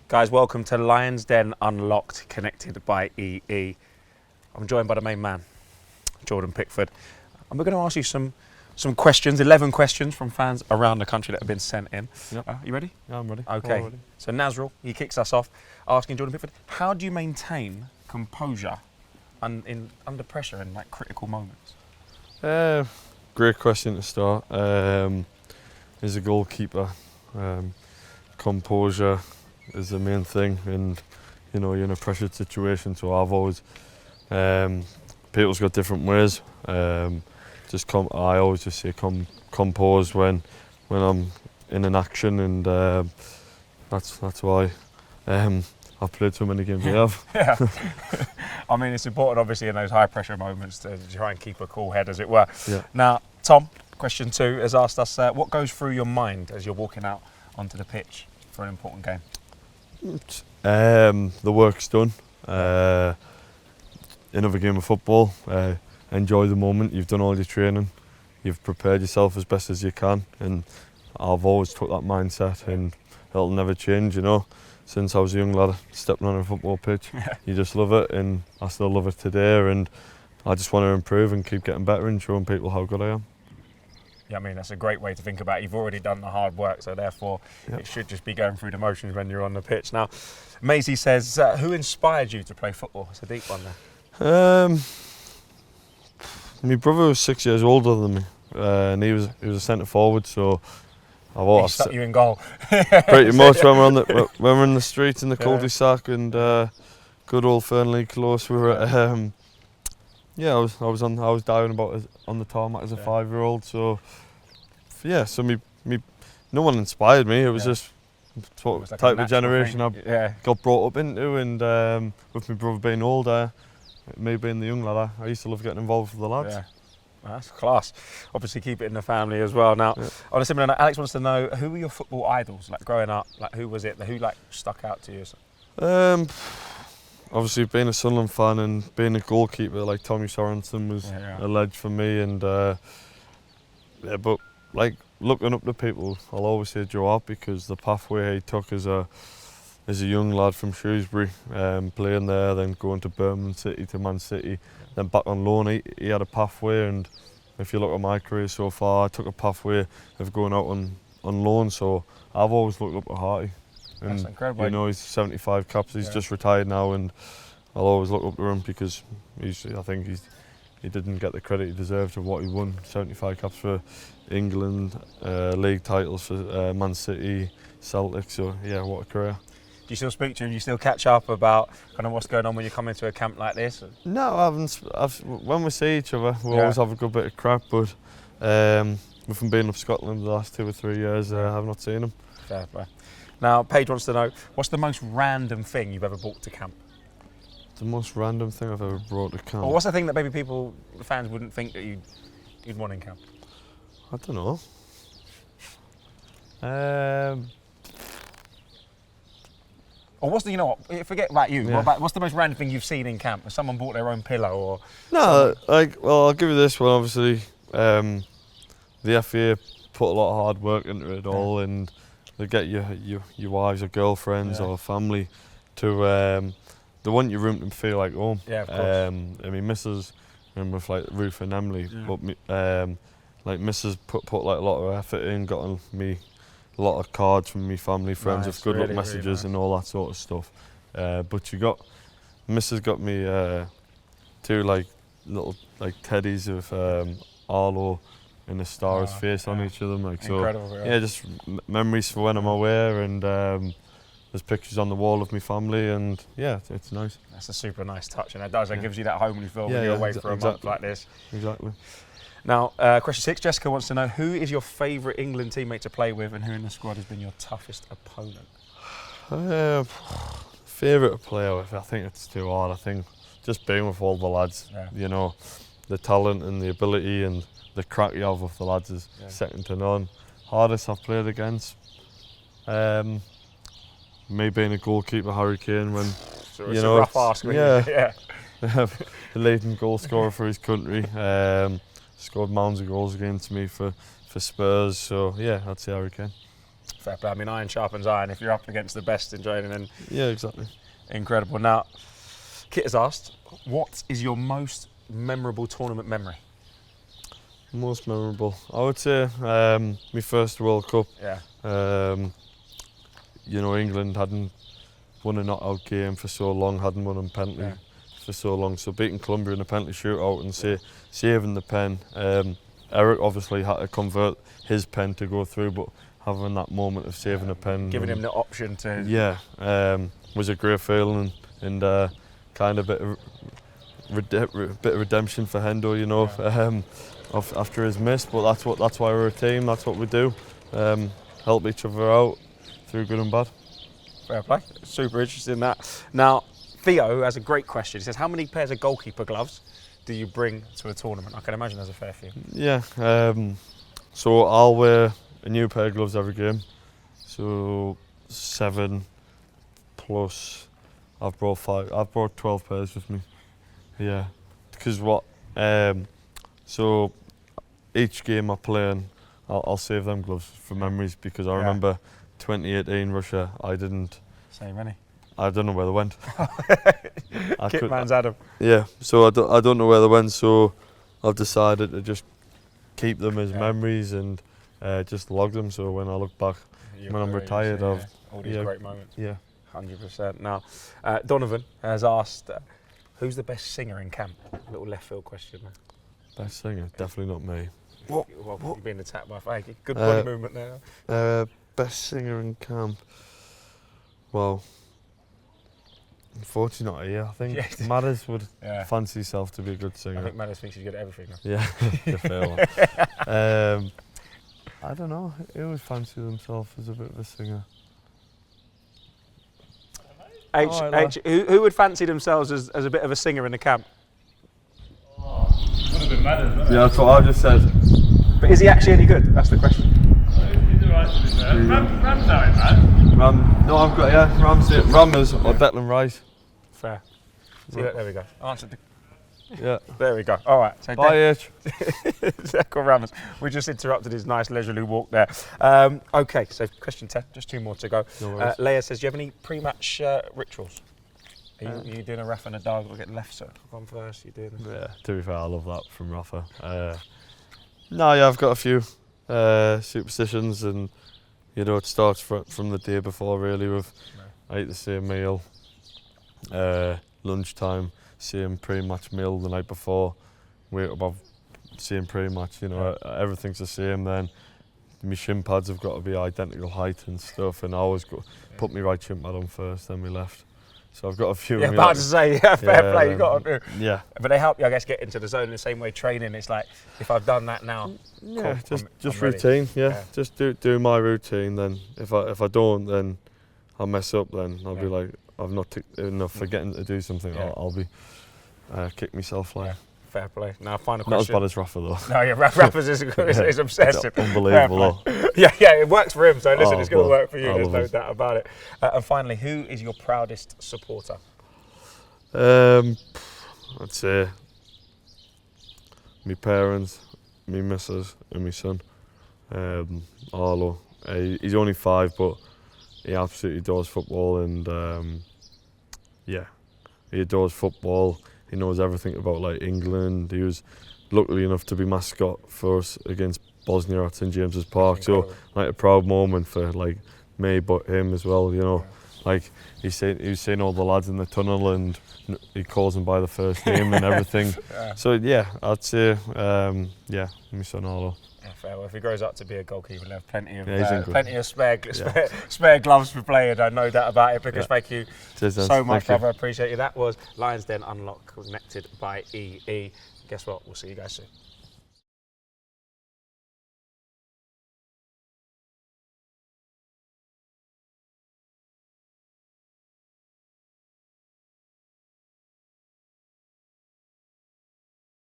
Guys, welcome to Lion's Den Unlocked, connected by EE. I'm joined by the main man, Jordan Pickford. And we're going to ask you some questions, 11 questions from fans around the country that have been sent in. Yep. You ready? Yeah, I'm ready. Okay. Ready. So Nazrul, he kicks us off, asking Jordan Pickford, how do you maintain composure under pressure in like critical moments? Great question to start. As a goalkeeper, composure is the main thing, and you're in a pressured situation. So I've always, people's got different ways. I always just say compose when I'm in an action, and that's why I've played so many games. Yeah. I mean, it's important, obviously, in those high pressure moments to try and keep a cool head, as it were. Yeah. Now, Tom, question 2 has asked us, what goes through your mind as you're walking out onto the pitch for an important game? The work's done. Another game of football. Enjoy the moment. You've done all your training. You've prepared yourself as best as you can, and I've always took that mindset, and it'll never change. Since I was a young lad stepping on a football pitch, you just love it, and I still love it today. And I just want to improve and keep getting better and showing people how good I am. Yeah, I mean, that's a great way to think about it. You've already done the hard work, so therefore it should just be going through the motions when you're on the pitch. Now, Maisie says, who inspired you to play football? It's a deep one there. My brother was 6 years older than me, and he was a centre forward, so He stuck you in goal. Pretty much when we're in the streets in the cul-de-sac and good old Fernley Close, we were at, I was diving about on the tarmac as a 5-year-old. So no one inspired me. It was just sort of like type of generation I got brought up into, and with my brother being older, me being the young lad, I used to love getting involved with the lads. Yeah. That's class. Obviously, keep it in the family as well. Now, on a similar note, Alex wants to know, who were your football idols? Like growing up, like who was it? Who like stuck out to you? Obviously, being a Sunderland fan and being a goalkeeper, like Tommy Sorensen was a ledge for me. And but like looking up to people, I'll always say Joe Hart, because the pathway he took as a young lad from Shrewsbury, playing there, then going to Birmingham City to Man City, then back on loan. He had a pathway, and if you look at my career so far, I took a pathway of going out on loan. So I've always looked up to Harty. And that's incredible. He's 75 caps. He's just retired now, and I'll always look up to him because I think he didn't get the credit he deserved of what he won. 75 caps for England, league titles for Man City, Celtic. So what a career. Do you still speak to him? Do you still catch up about kind of what's going on when you come into a camp like this? No, I haven't. When we see each other, we always have a good bit of crap. But with him being up Scotland the last 2 or 3 years, I have not seen him. Fair play. Now, Paige wants to know, what's the most random thing you've ever brought to camp? The most random thing I've ever brought to camp? Or what's the thing that maybe the fans wouldn't think that you'd want in camp? I don't know. Or what's the, forget about you, what's the most random thing you've seen in camp? Has someone brought their own pillow or? No, I'll give you this one, obviously. The FA put a lot of hard work into it all, and they get your wives or girlfriends or family to, they want your room to feel like home. Yeah, of course. I mean, Mrs. and with like Ruth and Emily, but like Mrs. put like a lot of effort in, got me a lot of cards from me family, friends with good luck messages and all that sort of stuff. But Mrs. got me 2 like little like teddies with Arlo and a star's face on each of them. Like, incredible, so just memories for when I'm away, and there's pictures on the wall of my family, and it's nice. That's a super nice touch, and it gives you that homely feel when you're away for a month like this. Exactly. Now, question 6, Jessica wants to know, who is your favourite England teammate to play with, and who in the squad has been your toughest opponent? Favourite player, I think it's too hard. I think just being with all the lads, the talent and the ability and the crack you have with the lads is second to none. Hardest I've played against, me being a goalkeeper, Harry Kane, when so it's a rough ask. The leading goal scorer for his country. Scored mounds of goals against me for Spurs. So I'd say Harry Kane. Fair play. I mean, iron sharpens iron. If you're up against the best in training, then Yeah, exactly. incredible. Now, Kit has asked, what is your most memorable tournament memory? Most memorable, I would say, my first World Cup. Yeah. You know, England hadn't won a knockout game for so long, hadn't won a penalty for so long. So beating Colombia in a penalty shootout and saving the pen. Eric obviously had to convert his pen to go through, but having that moment of saving a pen, Giving him the option to. was a great feeling, and kind of bit of redemption for Hendo, you know, after his miss. But that's why we're a team. That's what we do. Help each other out through good and bad. Fair play. Super interested in that. Now, Theo has a great question. He says, how many pairs of goalkeeper gloves do you bring to a tournament? I can imagine there's a fair few. Yeah. So I'll wear a new pair of gloves every game. So 7 plus. I've brought 5. I've brought 12 pairs with me. Yeah. Because so each game I play in, I'll save them gloves for memories, because I remember 2018 Russia, I don't know where they went. Kitman's Adam. Yeah, so I don't know where they went, so I've decided to just keep them as memories and just log them, so when I look back, when I'm retired, all these great moments. Yeah. 100%. Now, Donovan has asked, who's the best singer in camp? A little left field question there. Best singer? Definitely not me. Well, you're being attacked by Frankie. Good body movement there. Best singer in camp? Well, unfortunately not here. I think Madders would fancy himself to be a good singer. I think Madders thinks he's good at everything. Though. Yeah, the fair one. I don't know. Who would fancy themselves as a bit of a singer? Who would fancy themselves as a bit of a singer in the camp? Would have been Madders, wouldn't it? Yeah, that's what I just said. But is he actually any good? That's the question. He's alright to be fair. Ram's out, man. Ramers or Declan Rice. Fair. See, there we go. Answered the. Yeah. There we go. All right. So Bye, H. Declan Ramos. We just interrupted his nice leisurely walk there. Okay, so question 10, just 2 more to go. No Leia says, do you have any pre-match rituals? Are you doing a Rafa and a dog or get left circle on first? You doing? Yeah, to be fair, I love that from Rafa. I've got a few superstitions, and it starts from the day before, really, with I eat the same meal, lunchtime, same pre-match meal the night before, wake up, have same pre-match, everything's the same. Then my shin pads have got to be identical height and stuff, and I always put my right shin pad on first, then we left. So I've got a few. Yeah, about to say, fair play, you got to do. Yeah. But they help you, I guess, get into the zone in the same way training. It's like, if I've done that now, yeah, cool, just I'm routine. Yeah, just do my routine. Then if I don't, then I'll mess up. Then I'll be like, I've not ticked enough forgetting to do something. Yeah. I'll be kick myself like. Yeah. Fair play. Now, final question. Not as bad as Rafa though. No, yeah, Rafa's is obsessive. It's unbelievable. Yeah, it works for him. So listen, it's going to work for you. I There's love no it. doubt about it. And finally, who is your proudest supporter? I'd say my parents, my missus, and my son. Arlo. He's only 5, but he absolutely adores football, and he adores football. He knows everything about England. He was lucky enough to be mascot for us against Bosnia at St James's Park. So a proud moment for me, but him as well. He was saying all the lads in the tunnel, and he calls them by the first name and everything. So I'd say my son Arlo. Yeah, fair. Well, if he grows up to be a goalkeeper, he'll have plenty of spare gloves for playing. No doubt about it. Because thank you so much, brother. I appreciate you. That was Lions Den Unlocked, connected by EE. Guess what? We'll see you guys soon.